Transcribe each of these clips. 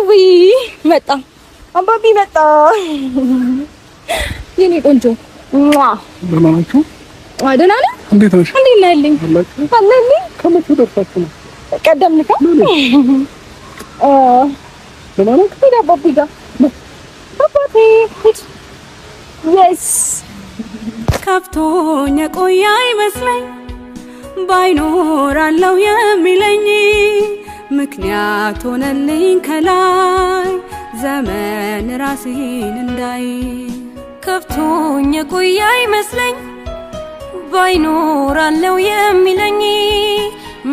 ውይ መጣ አባቢ መጣ የኔ ቆንጆ ደህና ናችሁ? ደህና ነኝ። እንዴት ነሽ? እንዴት ነህ? አለልኝ ከመቼ ደርሳችሁ ነው? ቀደምንካ ደህና ነህ? አባቢ ጋር አባቴ yes ከፍቶኝ ቆያ ይመስለኝ ባይኖራለው የሚለኝ ምክንያት ሆነልኝ ከላይ ዘመን ራሴን እንዳይ ከፍቶኝ ቆያ ይመስለኝ ባይኖራለው የሚለኝ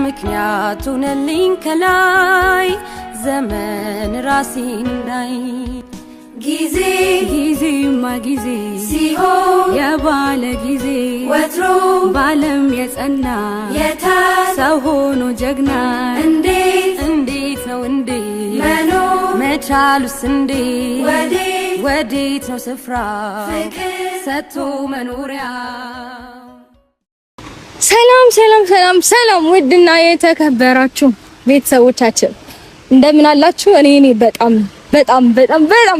ምክንያት ሆነልኝ ከላይ ዘመን ራሴን እንዳይ ጊዜማ ጊዜ ሲሆን የባለ ጊዜ ወትሮ ባለም የጸና ሰው ሆኖ ጀግና እንዴት ነው መኖር መቻሉስ ወዴት ነው ስፍራ ሰጥቶ መኖሪያ። ሰላም ውድና የተከበራችሁ ቤተሰቦቻችን እንደምን አላችሁ? እኔ በጣም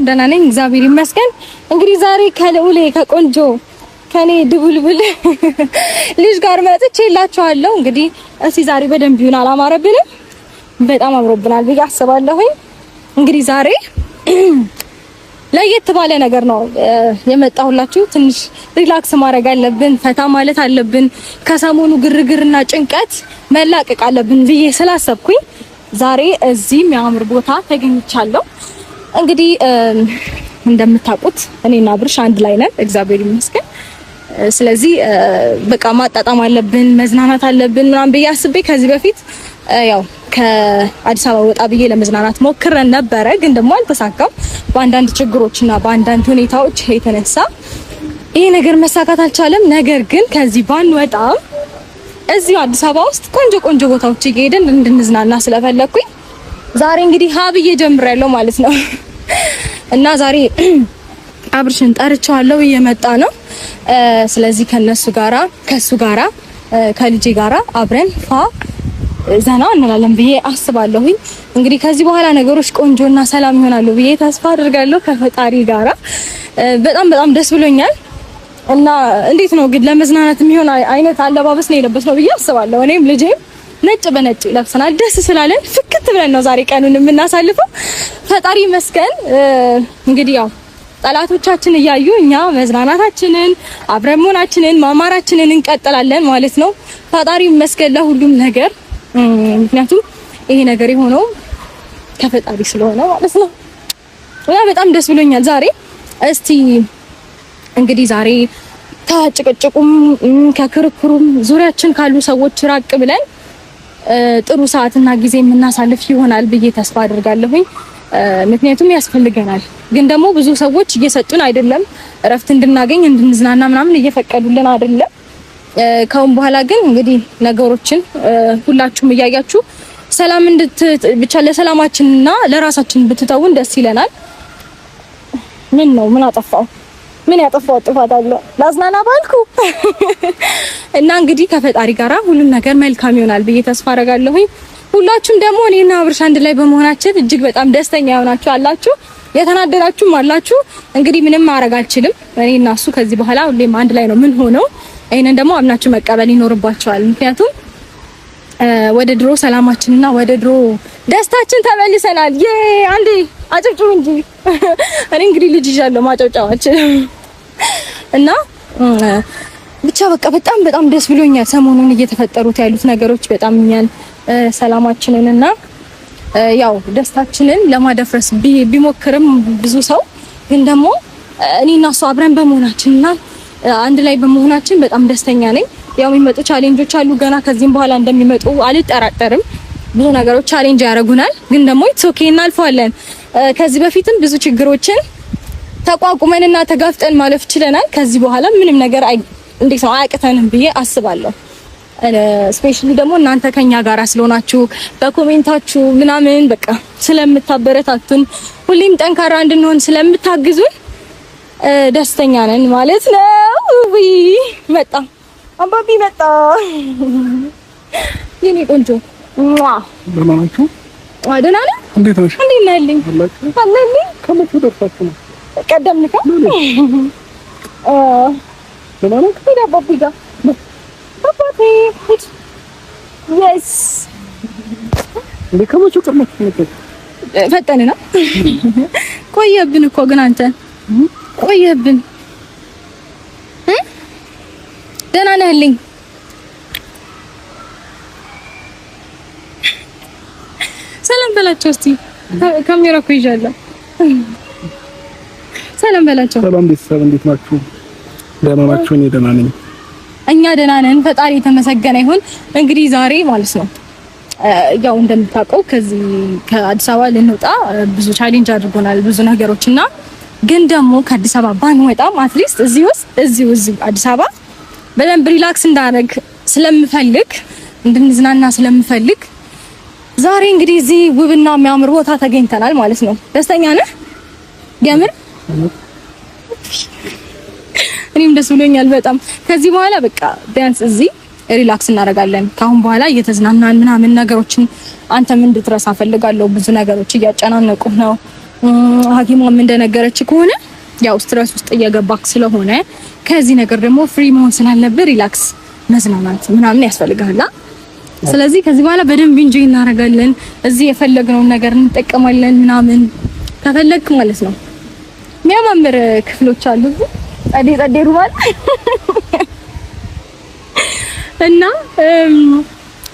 ደህና ነኝ፣ እግዚአብሔር ይመስገን። እንግዲህ ዛሬ ከልዑሌ ከቆንጆ ከኔ ድቡልቡል ልጅ ጋር መጥቼላችኋለሁ። እንግዲህ እስቲ ዛሬ በደንብ ይሁን አላማረብንም፣ በጣም አምሮብናል ብዬ አስባለሁ። እንግዲህ ዛሬ ለየት ባለ ነገር ነው የመጣሁላችሁ። ትንሽ ሪላክስ ማድረግ አለብን፣ ፈታ ማለት አለብን፣ ከሰሞኑ ግርግርና ጭንቀት መላቀቅ አለብን ብዬ ስላሰብኩኝ ዛሬ እዚህ የሚያምር ቦታ ተገኝቻለሁ። እንግዲህ እንደምታውቁት እኔና ብርሽ አንድ ላይ ነን፣ እግዚአብሔር ይመስገን። ስለዚህ በቃ ማጣጣም አለብን፣ መዝናናት አለብን ምናምን ብዬ አስቤ ከዚህ በፊት ያው ከአዲስ አበባ ወጣ ብዬ ለመዝናናት ሞክረን ነበረ፣ ግን ደግሞ አልተሳካም። በአንዳንድ ችግሮችና በአንዳንድ ሁኔታዎች የተነሳ ይሄ ነገር መሳካት አልቻለም። ነገር ግን ከዚህ ባንወጣም እዚሁ አዲስ አበባ ውስጥ ቆንጆ ቦታዎች እየሄድን እንድንዝናና ስለፈለኩኝ ዛሬ እንግዲህ ሀብዬ ጀምሬያለሁ ማለት ነው። እና ዛሬ አብርሽን ጠርቻለሁ፣ እየመጣ ነው። ስለዚህ ከሱ ጋራ ከልጄ ጋራ አብረን ዘና እንላለን ብዬ አስባለሁኝ። እንግዲህ ከዚህ በኋላ ነገሮች ቆንጆና ሰላም ይሆናሉ ብዬ ተስፋ አድርጋለሁ ከፈጣሪ ጋራ። በጣም ደስ ብሎኛል። እና እንዴት ነው ግን ለመዝናናት የሚሆን አይነት አለባበስ ነው የለበስነው ብዬ አስባለሁ። እኔም ልጄም ነጭ በነጭ ለብሰናል። ደስ ስላለን ፍክት ብለን ነው ዛሬ ቀኑን የምናሳልፈው። ፈጣሪ መስገን። እንግዲህ ያው ጠላቶቻችን እያዩ እኛ መዝናናታችንን አብረን መሆናችንን ማማራችንን እንቀጥላለን ማለት ነው። ፈጣሪ መስገን ለሁሉም ነገር። ምክንያቱም ይሄ ነገር የሆነው ከፈጣሪ ስለሆነ ማለት ነው። እና በጣም ደስ ብሎኛል ዛሬ። እስቲ እንግዲህ ዛሬ ከጭቅጭቁም ከክርክሩም ዙሪያችን ካሉ ሰዎች ራቅ ብለን ጥሩ ሰዓትና ጊዜ የምናሳልፍ ይሆናል ብዬ ተስፋ አድርጋለሁኝ። ምክንያቱም ያስፈልገናል። ግን ደግሞ ብዙ ሰዎች እየሰጡን አይደለም፣ እረፍት እንድናገኝ እንድንዝናና ምናምን እየፈቀዱልን አይደለም። ካሁን በኋላ ግን እንግዲህ ነገሮችን ሁላችሁም እያያችሁ ሰላም ብቻ ለሰላማችንና ለራሳችን ብትተውን ደስ ይለናል። ምን አጠፋው? ምን ያጠፋው ጥፋት አለ? ላዝናና ባልኩ እና እንግዲህ ከፈጣሪ ጋራ ሁሉም ነገር መልካም ይሆናል ብዬ ተስፋ አደርጋለሁኝ። ሁላችሁም ደግሞ እኔና አብርሽ አንድ ላይ በመሆናችን እጅግ በጣም ደስተኛ ሆናችሁ አላችሁ፣ የተናደዳችሁም አላችሁ። እንግዲህ ምንም ማድረግ አልችልም። እኔና እሱ ከዚህ በኋላ ሁሌም አንድ ላይ ነው ምን ሆነው። ይሄንን ደግሞ አምናችሁ መቀበል ይኖርባችኋል። ምክንያቱም ወደ ድሮ ሰላማችንና ወደ ድሮ ደስታችን ተመልሰናል። አንዴ አጨብጭቡ እንጂ እኔ እንግዲህ ልጅ ይዣለሁ ማጨብጨባችን እና ብቻ በቃ በጣም ደስ ብሎኛል። ሰሞኑን እየተፈጠሩት ያሉት ነገሮች በጣም እኛን ሰላማችንንና ያው ደስታችንን ለማደፍረስ ቢሞክርም ብዙ ሰው ግን ደግሞ እኔና እሱ አብረን በመሆናችንና አንድ ላይ በመሆናችን በጣም ደስተኛ ነኝ። ያው የሚመጡ ቻሌንጆች አሉ ገና ከዚህም በኋላ እንደሚመጡ አልጠራጠርም። ብዙ ነገሮች ቻሌንጅ ያደርጉናል፣ ግን ደግሞ ኢትስ ኦኬ እናልፈዋለን። ከዚህ በፊትም ብዙ ችግሮችን ተቋቁመንና ተጋፍጠን ማለፍ ችለናል። ከዚህ በኋላ ምንም ነገር እንዴት ነው አያቅተንም ብዬ አስባለሁ። ስፔሻሊ ደግሞ እናንተ ከኛ ጋራ ስለሆናችሁ በኮሜንታችሁ ምናምን በቃ ስለምታበረታቱን ሁሌም ጠንካራ እንድንሆን ስለምታግዙን ደስተኛ ነን ማለት ነው። መጣ አባቢ መጣ የኔ ቆንጆ ደህና ናችሁ? ደህና ነህ? እንዴት ነሽ? እንዴት ነህ? አለልኝ ከመቼ ደርሳችሁ ነው? ቀደምንካ ደህና ነህ? ሄዳ አባቢ ጋር አባቴ yes እንዴ ከመቼ ቀርማችሁ ነው? ፈጠንና ቆየብን እኮ ግን አንተ ቆየብን። ደህና ነህልኝ? ሰላም በላቸው እስቲ። ካሜራ እኮ ይዣለሁ። ሰላም በላቸው። ሰላም ቤተሰብ እንዴት ናችሁ? ደህና ናችሁ? እኔ ደህና ነኝ። እኛ ደህና ነን። ፈጣሪ የተመሰገነ ይሁን። እንግዲህ ዛሬ ማለት ነው ያው እንደምታውቀው ከዚህ ከአዲስ አበባ ልንወጣ ብዙ ቻሌንጅ አድርጎናል ብዙ ነገሮችና ግን ደግሞ ከአዲስ አበባ ባንወጣም አትሊስት እዚሁ አዲስ አበባ በደንብ ሪላክስ እንዳደረግ ስለምፈልግ እንድንዝናና ስለምፈልግ ዛሬ እንግዲህ እዚህ ውብና የሚያምር ቦታ ተገኝተናል ማለት ነው። ደስተኛ ነህ? የምር እኔም ደስ ብሎኛል በጣም። ከዚህ በኋላ በቃ ቢያንስ እዚህ ሪላክስ እናደርጋለን። ካሁን በኋላ እየተዝናናን ምናምን ነገሮችን አንተም እንድትረሳ ፈልጋለሁ። ብዙ ነገሮች እያጨናነቁ ነው። ሐኪሟም እንደነገረች ከሆነ ያው ስትረስ ውስጥ እየገባክ ስለሆነ ከዚህ ነገር ደግሞ ፍሪ መሆን ስላለብህ ሪላክስ መዝናናት ምናምን ያስፈልጋል። ስለዚህ ከዚህ በኋላ በደንብ ኢንጆይ እናደርጋለን። እዚህ የፈለግነውን ነገር እንጠቀማለን ምናምን ከፈለግክ ማለት ነው። የሚያማምር ክፍሎች አሉ ጸዴ ሩማል እና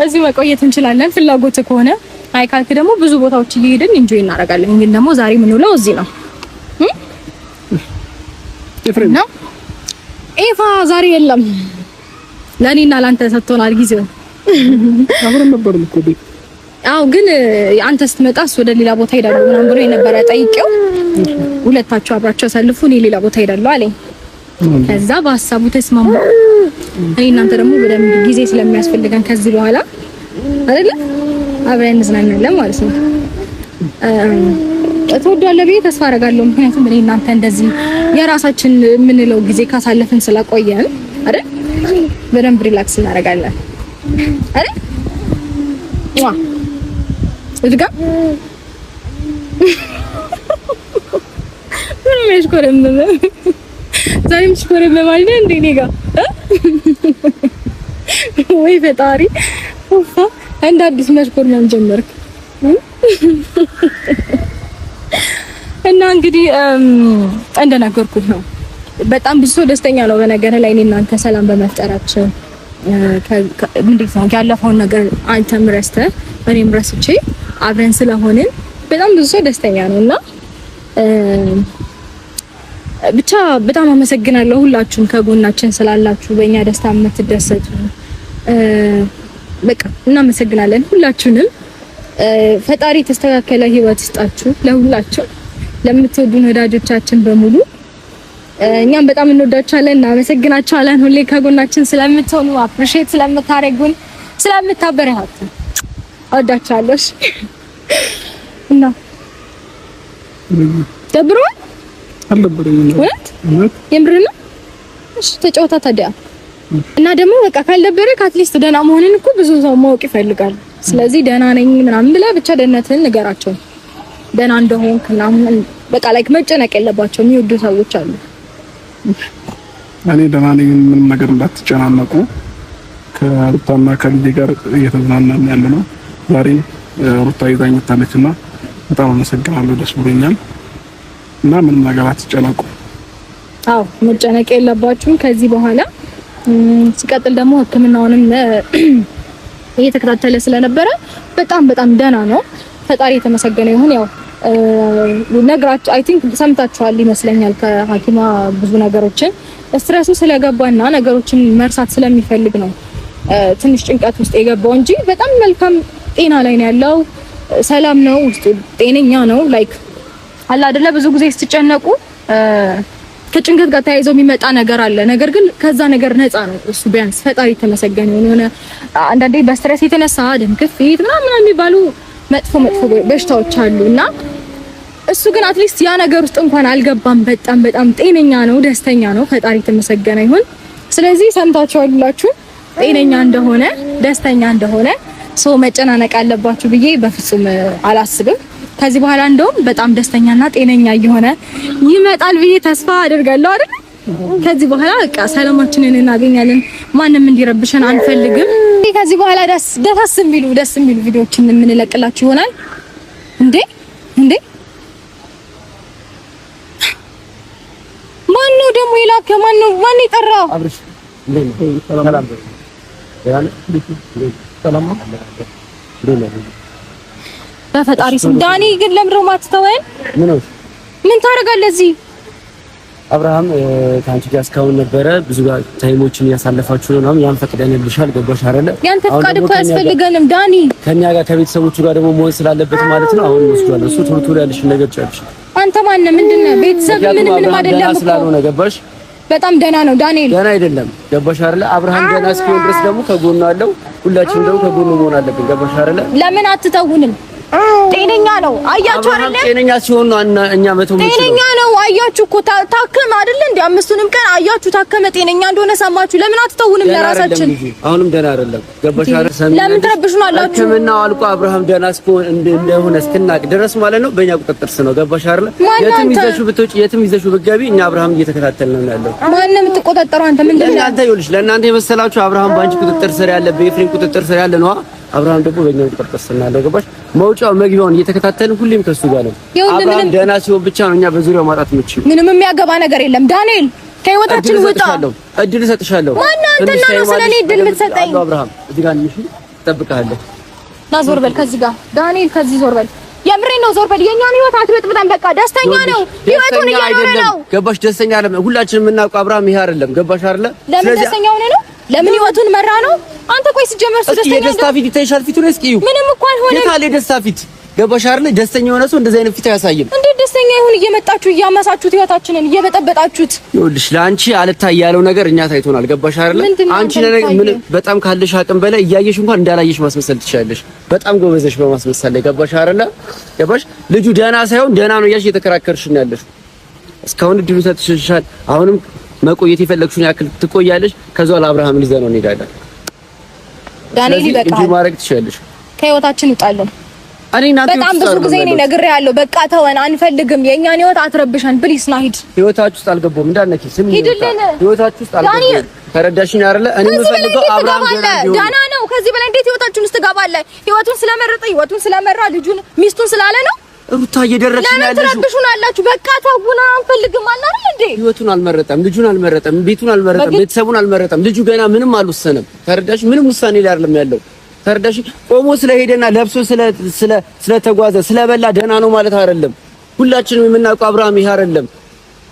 እዚህ መቆየት እንችላለን ፍላጎት ከሆነ። አይ ካልክ ደግሞ ብዙ ቦታዎች እየሄድን ኢንጆይ እናደርጋለን። ግን ደግሞ ዛሬ ምን ውለው እዚህ ነው ኤፍሬም ነው ኤፋ ዛሬ የለም። ለኔና ላንተ ሰጥቶናል ጊዜው። አብረን ነበር እኮ ቤት። አዎ ግን አንተ ስትመጣ ወደ ሌላ ቦታ ሄዳለሁ ምናምን ብሎ የነበረ ጠይቄው ሁለታችሁ አብራችሁ አሳልፉ እኔ ሌላ ቦታ ሄዳለሁ አለኝ። ከዛ በሀሳቡ ተስማማ። እኔ እናንተ ደግሞ በደንብ ጊዜ ስለሚያስፈልገን ከዚህ በኋላ አይደለ አብረን እንዝናናለን ማለት ነው። ተወዷለ ብዬ ተስፋ አደርጋለሁ። ምክንያቱም እኔ እናንተ እንደዚህ የራሳችን የምንለው ጊዜ ካሳለፍን ስለቆየን አይደል በደንብ ሪላክስ እናደርጋለን አይደል እድጋ ምን መስኮረም ዛሬም መስኮረም ማለት እንዴ ኔጋ ወይ ፈጣሪ ኡፋ እንደ አዲስ መስኮረም ጀመርክ እና እንግዲህ እንደነገርኩት ነው በጣም ብዙ ሰው ደስተኛ ነው በነገር ላይ እኔ እናንተ ሰላም በመፍጠራችን እንዴት ነው ያለፈውን ነገር አንተም ረስተህ እኔም ረስቼ አብረን ስለሆንን በጣም ብዙ ሰው ደስተኛ ነውና ብቻ በጣም አመሰግናለሁ ሁላችሁም ከጎናችን ስላላችሁ በእኛ ደስታ የምትደሰቱ በቃ እናመሰግናለን ሁላችሁንም። ፈጣሪ ተስተካከለ ህይወት ይስጣችሁ ለሁላችሁ ለምትወዱን ወዳጆቻችን በሙሉ እኛም በጣም እንወዳችኋለን እናመሰግናችኋለን። ሁሌ ከጎናችን ስለምትሆኑ አፕሪሺየት ስለምታረጉን ስለምታበረታቱ እወዳችኋለሁ። እና ደብሮ አልደበረኝም እውነት የምር ነው። እሺ ተጫወታ ታዲያ እና ደግሞ በቃ ካልደበረ ካትሊስት ደህና መሆንን እኮ ብዙ ሰው ማወቅ ይፈልጋል። ስለዚህ ደህና ነኝ ምናምን ብለህ ብቻ ደህንነትህን ንገራቸው። ደህና እንደሆንክ ምናምን በቃ ላይክ መጨነቅ የለባቸው የሚወዱ ሰዎች አሉ። እኔ ደህና ነኝ ምንም ነገር እንዳትጨናነቁ። ከሩታና ከልጄ ጋር እየተዝናናን ያለነው ዛሬ ሩታ ይዛኝ መጣለችና በጣም አመሰግናለሁ ደስ ብሎኛል። እና ምንም ነገር አትጨነቁ። አዎ መጨነቅ የለባችሁም ከዚህ በኋላ። ሲቀጥል ደግሞ ሕክምናውንም እየተከታተለ ስለነበረ በጣም ደህና ነው። ፈጣሪ የተመሰገነ ይሁን። ያው ነግራችሁ አይ ቲንክ ሰምታችኋል ይመስለኛል ከሐኪማ ብዙ ነገሮችን ስትረሱ ስለገባና ነገሮችን መርሳት ስለሚፈልግ ነው ትንሽ ጭንቀት ውስጥ የገባው እንጂ በጣም መልካም ጤና ላይ ነው ያለው። ሰላም ነው፣ ውስጡ ጤነኛ ነው። ላይክ አላ አይደለ ብዙ ጊዜ ስትጨነቁ ከጭንቀት ጋር ተያይዞ የሚመጣ ነገር አለ። ነገር ግን ከዛ ነገር ነፃ ነው እሱ ቢያንስ ፈጣሪ የተመሰገነ የሆነ አንዳንዴ በስትረስ የተነሳ ደም ግፊት ምናምን የሚባሉ መጥፎ በሽታዎች አሉና እሱ ግን አትሊስት ያ ነገር ውስጥ እንኳን አልገባም። በጣም ጤነኛ ነው፣ ደስተኛ ነው። ፈጣሪ የተመሰገነ ይሁን። ስለዚህ ሰምታችኋል ሁላችሁ ጤነኛ እንደሆነ ደስተኛ እንደሆነ ሶ መጨናነቅ አለባችሁ ብዬ በፍጹም አላስብም። ከዚህ በኋላ እንደውም በጣም ደስተኛና ጤነኛ እየሆነ ይመጣል ብዬ ተስፋ አደርጋለሁ አይደል? ከዚህ በኋላ በቃ ሰላማችንን እናገኛለን። ማንም እንዲረብሸን አንፈልግም። ከዚህ በኋላ ደስ የሚሉ ቪዲዮዎችን የምንለቅላችሁ ይሆናል። እንዴ ማነው ደግሞ የላከ? ማን የጠራ? አብርሽ ሰላም በፈጣሪ ስም ዳኒ ግን ለምን ነው የማትተወን? ምን ታደርጋለህ እዚህ? አብርሃም ከአንቺ ጋር እስካሁን ነበረ ብዙ ታይሞችን እያሳለፋችሁ ነው። ያን ፈቅደንልሻል። ገባሽ አይደለ? ያንተ ፍቃድ እኮ ያስፈልገንም ዳኒ። ከኛ ጋር ከቤተሰቦቹ ጋር ደግሞ መሆን ስላለበት ማለት ነው። አሁን ወስዷል። እሱ ቶሎ ያለሽ ነገር ጨርሽ። አንተ ማን ነህ? ምንድነው? ቤተሰብ ምንም አይደለም እኮ ስላልሆነ ገባሽ? በጣም ደህና ነው ዳንኤል። ደህና አይደለም ገባሽ አይደለ? አብርሃም ደህና እስኪሆን ድረስ ደግሞ ከጎኑ አለው። ሁላችንም ደግሞ ከጎኑ መሆን አለብን። ገባሽ አይደለ? ለምን አትተውንም? ጤነኛ ነው አያችሁ አይደለ? ጤነኛ ሲሆን ነው እኛ መተው ነው። ጤነኛ ነው አያችሁ እኮ ታከመ አይደለ? እንዴ አምስቱንም ቀን አያችሁ ታከመ፣ ጤነኛ እንደሆነ ሰማችሁ። ለምን አትተውንም? ለራሳችን አሁንም ደህና አይደለም ገባሽ አይደለ? ለምን ትረብሹናላችሁ? ሕክምናው አልቆ አብርሃም ደህና እንደሆነ እስክናቅ ድረስ ማለት ነው በእኛ ቁጥጥር ስር ነው። ገባሽ አይደለ? የትም ይዘሽው ብትወጪ የትም ይዘሽው ብትገቢ እኛ አብርሃም እየተከታተልን ነው ያለው። ማንም የምትቆጣጠረው አንተ ምንድን ነው? አንተ ይኸውልሽ ለእናንተ የመሰላችሁ አብርሃም ባንቺ ቁጥጥር ስር ያለ በኤፍሬም ቁጥጥር ስር ያለ ነው። አብርሃም ደግሞ በእኛ ቁጥጥር ስር ነው። ገባሽ? መውጫው መግቢያውን እየተከታተልን ሁሌም ከሱ ጋር ነው። አብርሃም ደህና ሲሆን ብቻ ነው እኛ በዙሪያው ማጣት የምትችይው። ምንም የሚያገባ ነገር የለም ዳንኤል። ከህይወታችን ውጣ። እድል እሰጥሻለሁ። ማን አንተ ነው ስለኔ እድል የምትሰጠኝ? አብርሃም እዚህ ጋር ነሽ፣ እጠብቅሃለሁ። ና ዞር በል ከዚህ ጋር ዳንኤል፣ ከዚህ ዞር በል። የምሬን ነው፣ ዞር በል። የኛን ህይወት አትበጥብጠን። በቃ ደስተኛ ነው፣ ህይወቱን እየኖረ ነው። ገባሽ? ደስተኛ አይደለም። ሁላችንም የምናውቀው አብርሃም ይሄ አይደለም። ገባሽ አይደለ? ለምን ደስተኛ ሆነ ነው? ለምን ህይወቱን መራ ነው? አንተ ቆይ ሲጀመር ደስተኛ ነው። የደስታ ፊት ይታይሻል። ፊቱን እስኪዩ። ምንም እኮ አልሆነም። የታለ የደስታ ፊት? ገባሽ አይደለ? ደስተኛ የሆነ ሰው እንደዚህ አይነት ፊት አያሳይም። እንዴት ደስተኛ ይሁን? እየመጣችሁ እያመሳችሁት ህይወታችንን እየበጠበጣችሁ። ይኸውልሽ ለአንቺ አልታይ ያለው ነገር እኛ ታይቶናል። ገባሽ አይደለ? አንቺ ምን በጣም ካለሽ አቅም በላይ እያየሽ እንኳን እንዳላየሽ ማስመሰል ትችላለሽ። በጣም ጎበዘሽ በማስመሰል ላይ። ገባሽ አይደለ? ገባሽ? ልጁ ደህና ሳይሆን ደህና ነው እያልሽ እየተከራከርሽ ነው ያለሽ። እስካሁን እድሉ ሰጥሽሻል። አሁንም መቆየት የፈለግሽውን ያክል ትቆያለሽ። ከዛ ለአብርሃም ይዘነው እንሄዳለን። ዳንኤል ይበቃል። እንጂ ማድረግ ትችላለሽ። ከህይወታችን ውጣለን። በጣም ብዙ ጊዜ እኔ ነግሬሃለሁ። በቃ ተወን፣ አንፈልግም። የኛን ህይወት አትረብሸን ፕሊስ። ና ሂድ። ህይወታችሁ ውስጥ አልገባሁም እንዳትነኪ። ስሚ፣ ህይወታችሁ ውስጥ አልገባሁም። ተረዳሽኝ አይደለ? እኔ የምፈልገው አብርሃም ደህና ነው። ከዚህ በላይ እንዴት ህይወታችሁን ውስጥ ትገባለህ? ህይወቱን ስለመራ ልጁን ሚስቱን ስላለ ነው። ሩታ እየደረስሽ ነው ያለሽው። ለምን ትረብሹናላችሁ? በቃ ተውና፣ አንፈልግም አለ አይደል እንዴ? ህይወቱን አልመረጠም፣ ልጁን አልመረጠም፣ ቤቱን አልመረጠም፣ ቤተሰቡን አልመረጠም። ልጁ ገና ምንም አልወሰነም። ተረዳሽ? ምንም ውሳኔ ላይ አይደለም ያለው። ተረዳሽ? ቆሞ ስለሄደና ለብሶ ስለተጓዘ ስለበላ ደህና ነው ማለት አይደለም። ሁላችንም የምናውቀው አብርሃም ይሄ አይደለም።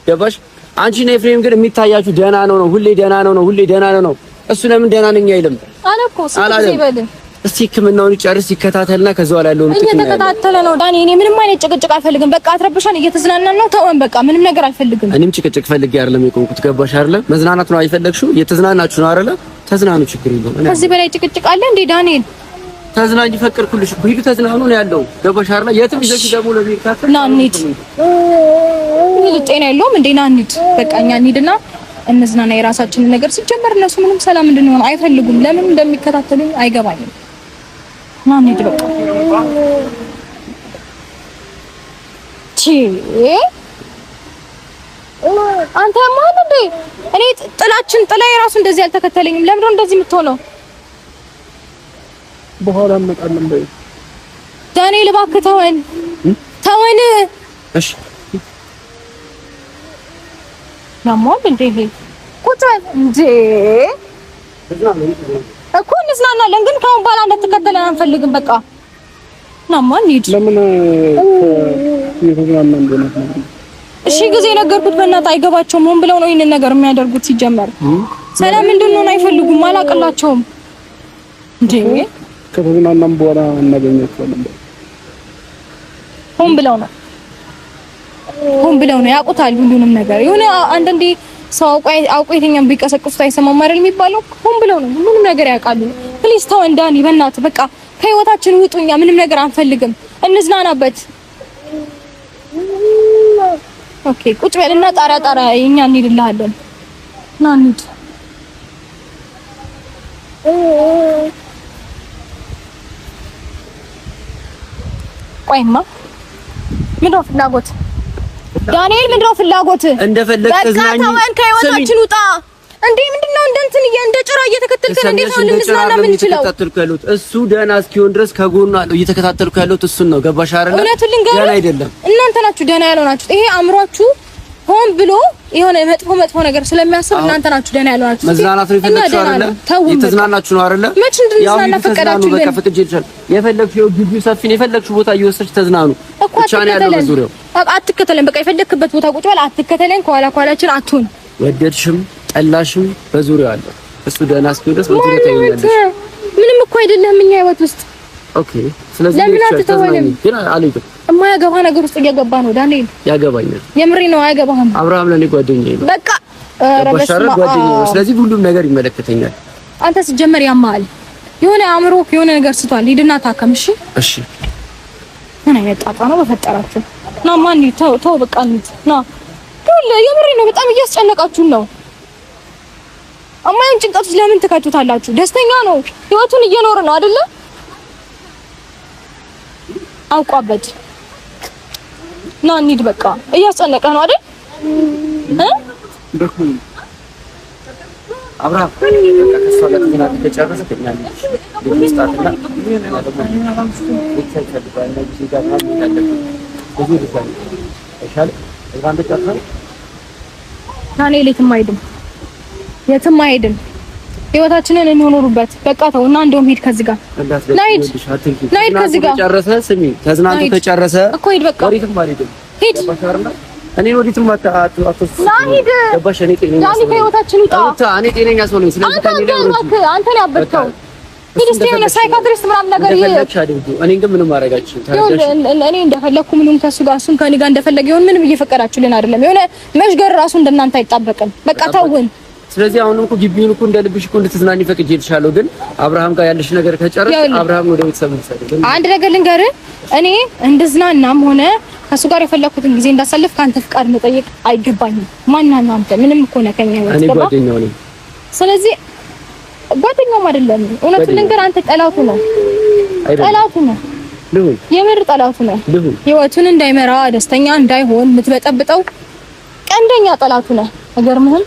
ገባሽ? አንቺ ነው ኤፍሬም ግን የሚታያችሁ ደህና ነው፣ ሁሌ ደህና ነው፣ ሁሌ ደህና ነው። እሱ ለምን ደህና ነኝ አይልም አለ እኮ ስለዚህ ይበል። እስቲ ህክምናውን ይጨርስ ይከታተልና ከዛ በኋላ ያለውን ጥቅም ነው። እየተከታተለ ነው ዳኒ። እኔ ምንም አይነት ጭቅጭቅ አልፈልግም። በቃ አትረብሻን፣ እየተዝናናን ነው። ተወን በቃ፣ ምንም ነገር አልፈልግም። እኔም ጭቅጭቅ ፈልጌ አይደለም የቆምኩት። ገባሽ አይደለ? መዝናናት ነው አይፈለግሽው? እየተዝናናችሁ ነው አይደለ? ተዝናኑ፣ ችግር የለውም። ከዚህ በላይ ጭቅጭቅ አለ እንዴ ዳንኤል? ተዝናኝ፣ ፈቀድኩልሽ። ሂዱ ተዝናኑ ነው ያለው። ገባሽ አይደለ? የትም ይዘሽ ደግሞ ለሚካተል ና እንሂድ። ጤና የለውም እንዴ? ና እንሂድ በቃ፣ እኛ እንሂድና እንዝናና። የራሳችንን ነገር ሲጀመር እነሱ ምንም ሰላም እንድንሆን አይፈልጉም። ለምን እንደሚከታተሉኝ አይገባኝም። ና እንሂድ በቃ። አንተ ማን እንዴ? እኔ ጥላዬ ራሱ እንደዚህ አልተከተለኝም። ለምን ነው እንደዚህ የምትሆነው? በኋላ እንመጣለን በይ ዳንኤል፣ እባክህ ተወን። እሺ ያሟል እንዴ? ይሄ ቁጭ እንዴ እኮ እንዝናናለን፣ ግን ከአሁን በኋላ እንዳትከተለን አንፈልግም። በቃ ናማ እንሂድ። ለምን ይሁንና እንደሆነ እሺ ጊዜ ነገርኩት። በእናትህ አይገባቸውም። ሆን ብለው ነው ይሄንን ነገር የሚያደርጉት። ሲጀመር ሰላም እንድንሆን አይፈልጉም። አላቀላቸውም እንዴ? ከተዝናናም በኋላ እናገኛቸዋለን። ሆን ብለው ነው ያውቁታል ሁሉንም ነገር። የሆነ አንዳንዴ ሰው አውቆ የትኛም ቢቀሰቅሱት አይሰማም አይደል የሚባለው? ሆን ብለው ነው ሁሉንም ነገር ያውቃሉ። ፕሊዝ ተወን ዳኒ፣ በእናትህ በቃ ከህይወታችን ውጡኛ። ምንም ነገር አንፈልግም። እንዝናናበት። ኦኬ ቁጭ በልና ጣራ እኛ እንሄድልሃለን። ና እንሂድ። ቆይማ ምንድነው ፍላጎት ዳንኤል? ምንድነው ፍላጎት? እንደፈለክ ተዝናኝ። ተወን፣ ከህይወታችን ውጣ። እንዴ ምንድነው እንደ ጭራ እየተከተልከን? እንዴት ነው ልንዝናና የምንችለው? እሱ ደህና እስኪሆን ድረስ ከጎኑ አለው። እየተከታተልኩ ያለሁት እሱን ነው። ገባሽ አይደል? እውነቱን ልንገርህ፣ ደህና አይደለም። እናንተ ናችሁ ደህና ያልሆናችሁት። ይሄ አእምሯችሁ ሆን ብሎ የሆነ መጥፎ ነገር ስለሚያስብ እናንተ ናችሁ ደህና ያልሆናችሁት። መዝናናት ነው የፈለግሽው አይደለ? የተዝናናችሁ ነው አይደለ? መች እንድንዝናና ፈቀዳችሁልን? በቃ ፈቅጄ ይችላል። የፈለግሽው ግቢው ሰፊ ነው። የፈለግሽው ቦታ እየወሰድሽ ተዝናኑ። ብቻ ነው ያለው በዙሪያው። አትከተለን። በቃ የፈለግክበት ቦታ ቁጭ በል። አትከተለን። ከኋላችን አትሁን። ወደድሽም ጠላሽም በዙሪያው አለ። እሱ ደህና እስኪሆን ድረስ በዙሪያው ታይኛለሽ። ምንም እኮ አይደለም እኛ ህይወት ውስጥ። ኦኬ። ስለዚህ ለምን አትተወንም? ግን አልይም። የማያገባ ነገር ውስጥ እየገባ ነው ዳንኤል። ያገባኛል። የምሬ ነው። አያገባህም። አብርሃም ለኔ ጓደኛዬ ነው። በቃ ረበሽማ ጓደኛዬ ነው። ስለዚህ ሁሉም ነገር ይመለከተኛል። አንተ ሲጀመር ያማል። የሆነ አእምሮ የሆነ ነገር ስቷል። ሂድና ታከም። እሺ እሺ። ምን አይነት ጣጣ ነው በፈጠራችሁ? ና ማን ተው በቃ እንት ና የምሬ ነው። በጣም እያስጨነቃችሁን ነው። አማይን ጭንቀት ውስጥ ለምን ትከቱታላችሁ? ደስተኛ ነው፣ ህይወቱን እየኖረ ነው አይደለ? አውቋበት ና እንሂድ። በቃ እያስጨነቀ ነው አይደል? አብርሃም በቃ ከሷ ጋር ተናግረን ተጨረሰ። ከኛል ልስጣትና የትም አይሄድም። ህይወታችንን እንኖርበት። በቃ ተው እና እንደውም ሂድ ከዚህ ጋር ናይድ ከዚህ ጋር ጨረሰ። ስሚ ተዝናንቶ ከጨረሰ እኮ ሂድ በቃ ወሪትም አልሄድም። ሂድ እኔ ወዲትም ናሂድ ገባሽ? እኔ ጤነኛ ዳኒ ከህይወታችን ውጣ። እኔ ጤነኛ ሰው ነኝ። ስለዚህ አንተ ነው ያበድከው። ሂድ እስቲ የሆነ ሳይካትሪስት ምናምን ነገር እኔ ግን ምንም ማድረጋችሁ እኔ እንደፈለኩ ምንም ከሱ ጋር እሱም ከኔ ጋር እንደፈለገ ይሁን ምንም እየፈቀዳችሁልን አይደለም። የሆነ መሽገር ራሱ እንደናንተ አይጣበቅም። በቃ ተውን። ስለዚህ አሁንም እኮ ግቢውን እኮ እንደልብሽ እኮ እንድትዝናኝ ፈቅጄልሻለሁ። ግን አብርሃም ጋር ያለሽ ነገር ከጨረስሽ አብርሃም ወደ ቤተሰብ ይሰደድ። አንድ ነገር ልንገርህ፣ እኔ እንድዝናናም ሆነ ከሱ ጋር የፈለኩትን ጊዜ እንዳሳልፍ ካንተ ፍቃድ መጠየቅ አይገባኝም። ማንናና አንተ ምንም እኮ ነከኛ ነው። እኔ ጓደኛው ነኝ። ስለዚህ ጓደኛውም አይደለም። እውነቱን ልንገርህ፣ አንተ ጠላቱ ነው። ጠላቱ ነው። የምር ጠላቱ ነው። ህይወቱን እንዳይመራ ደስተኛ እንዳይሆን የምትበጠብጠው ቀንደኛ ጠላቱ ነው። አይገርምህም?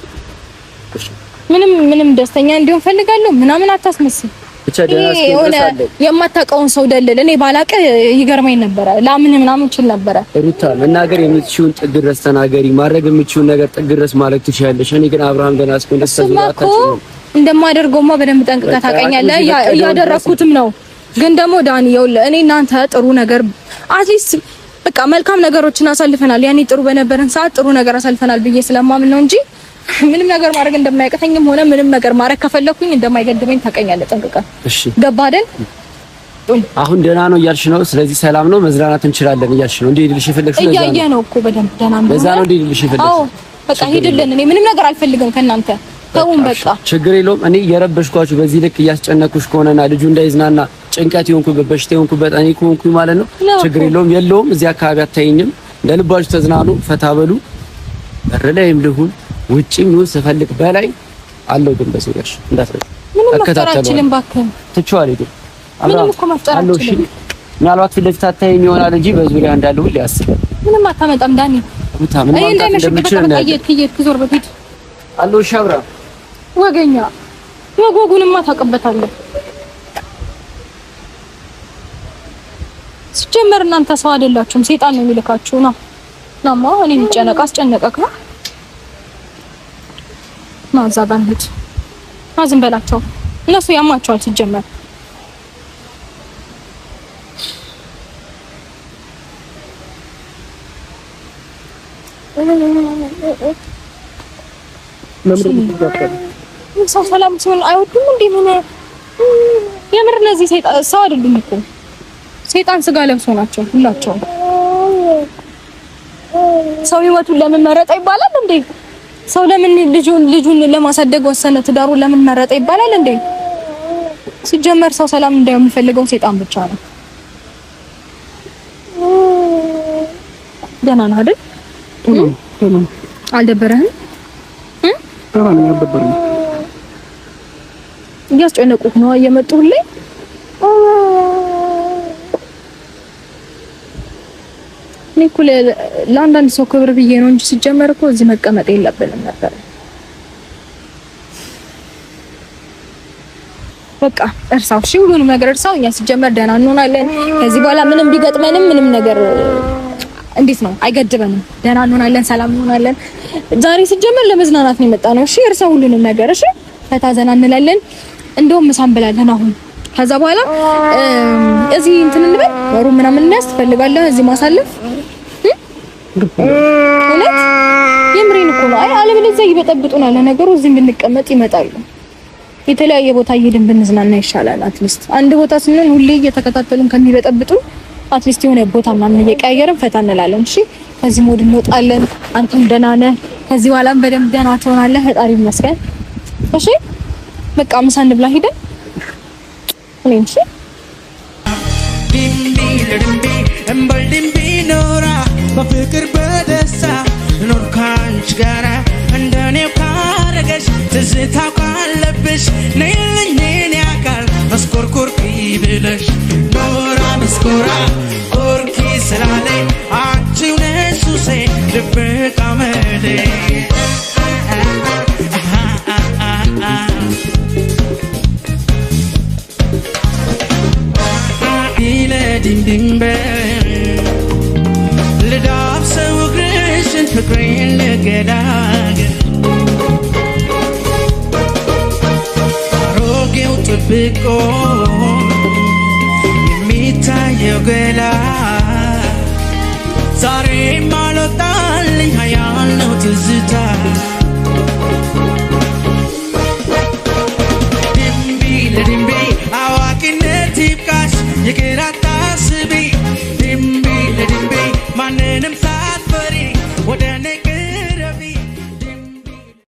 ምንም ደስተኛ እንዲሆን ፈልጋለሁ ምናምን አታስመስል። ብቻ ደህና የሆነ የማታውቀውን ሰው ደልል። እኔ ባላቀ ይገርመኝ ነበረ። ላምን ምናምን እችል ነበረ። ሩታ መናገር የምትችይውን ጥግ ድረስ ተናገሪ። ማድረግ የምትችይውን ነገር ጥግ ድረስ ማለት ትችያለሽ። እኔ ግን አብርሃም ገና እስከ እንደማደርገውማ በደንብ ጠንቅቀህ ታውቀኛለህ። እያደረኩትም ነው። ግን ደግሞ ዳኒ ይኸውልህ፣ እኔ እናንተ ጥሩ ነገር አትሊስት በቃ መልካም ነገሮችን አሳልፈናል። ያኔ ጥሩ በነበረን ሰዓት ጥሩ ነገር አሳልፈናል ብዬ ስለማምን ነው እንጂ ምንም ነገር ማድረግ እንደማይቀተኝም ሆነ ምንም ነገር ማድረግ ከፈለኩኝ እንደማይገድበኝ ታውቀኛለህ ጠንቅቀህ። እሺ ገባህ አይደል? አሁን ደህና ነው እያልሽ ነው። ስለዚህ ሰላም ነው፣ መዝናናት እንችላለን እያልሽ ነው። እንዴ ልልሽ የፈለግሽው ለዛ ነው። እያየህ ነው እኮ በደንብ ደህና ነው። ለዛ ነው እንዴ ልልሽ የፈለግሽው። አዎ በቃ ሂድልን። እኔ ምንም ነገር አልፈልግም ከእናንተ ተውን በቃ። ችግር የለውም። እኔ የረበሽኳችሁ በዚህ ልክ እያስጨነኩሽ ከሆነና ልጁ እንዳይዝናና ጭንቀት የሆንኩበት በሽታ የሆንኩበት እኔ ከሆንኩኝ ማለት ነው። ችግር የለውም። እዚህ አካባቢ አታይኝም። ለልባችሁ ተዝናኑ፣ ፈታ በሉ። በር ላይም ልሁን ውጪም ነው ስፈልግ በላይ አለው። ግን በሱሪያሽ እንዳትረሽ ምንም መፍጠራችንን ባክህ ትችዋለሽ። ግን ምንም እኮ መፍጠራችንን ምናልባት ፊት ለፊት አታይም ይሆናል እንጂ በዙሪያ እንዳለው ሁሉ ያስባል። ምንም አታመጣም ዳኒ። ቡታ ምን ማለት እንደምችል ነው ዞር በፊት አለው። ሻብራ ወገኛ ወጎጉንማ ታውቅበታለህ። ሲጀመር እናንተ ሰው አይደላችሁም፣ ሰይጣን ነው የሚልካችሁ ነው። ናማ እኔ ልጨነቅ አስጨነቀክ ነው ማዛጋን ልጅ ዝም በላቸው። እነሱ ያማቸዋል ሲጀመር። ሰው ሰላም ሲሆን አይወዱም እንዴ? ምን የምር እነዚህ ሰው አይደሉም እኮ ሰይጣን ስጋ ለብሶ ናቸው ሁላቸው። ሰው ህይወቱን ለምን መረጠ ይባላል እንዴ? ሰው ለምን ልጁን ለማሳደግ ወሰነ ትዳሩን ለምን መረጠ ይባላል እንዴ? ሲጀመር ሰው ሰላም እንዳይሆን የሚፈልገው ሰይጣን ብቻ ነው። ደህና ነህ አይደል? አልደበረህም? እያስጨነቁህ ነው እየመጡልኝ። እኔ እኮ ለአንዳንድ ሰው ክብር ብዬ ነው እንጂ ሲጀመር እኮ እዚህ መቀመጥ የለብንም ነበር። በቃ እርሳው፣ እሺ ሁሉንም ነገር እርሳው። እኛ ሲጀመር ደህና እንሆናለን። ከዚህ በኋላ ምንም ቢገጥመንም ምንም ነገር እንዴት ነው አይገድበንም። ደህና እንሆናለን፣ ሰላም እንሆናለን። ዛሬ ሲጀመር ለመዝናናት ነው የመጣነው። እሺ እርሳው ሁሉንም ነገር። እሺ ፈታ ዘና እንላለን። እንደውም ምሳ እንበላለን አሁን። ከዛ በኋላ እዚህ እንትን እንበል ሩም ምናምን እናያዝ ትፈልጋለህ? እዚህ ማሳለፍ እውነት የምሬን እኮ ነው። አይ አለበለዚያ ይበጠብጡናል። ነገሩ እዚህ ብንቀመጥ ይመጣሉ። የተለያየ ቦታ እየሄድን ብንዝናና ይሻላል። አትሊስት አንድ ቦታ ስንሆን ሁሌ እየተከታተሉን ከሚበጠብጡ አትሊስት የሆነ ቦታ ምናምን እየቀያየርን ፈታ እንላለን። እሺ ከዚህ ሞድ እንወጣለን። አንተም ደህና ነህ። ከዚህ በኋላም በደንብ ደህና ትሆናለህ። ፈጣሪ ይመስገን። እሺ በቃ ምሳ እንብላ ሄደን እኔም እሺ ዲምቢ ለድምቢ እምበል ዲምቢ ኖራ በፍቅር በደስታ ኖር ካንቺ ጋራ እንደኔው ካረገሽ ትዝታ ካለብሽ ነይልኝ የኔ አካል መስኮርኮርኪ ብለሽ ኖራ መስኮራ ኮርኪ ስላለኝ አንቺው ነሽ ሱሴ ድብቅ አመሌ ልዳብሰው እግርሽን ፍቅሬን ልገላገል አሮጌው ጥብቆ የሚታየው ገላ ዛሬም አልወጣልኝ ሀያል ነው ትዝታ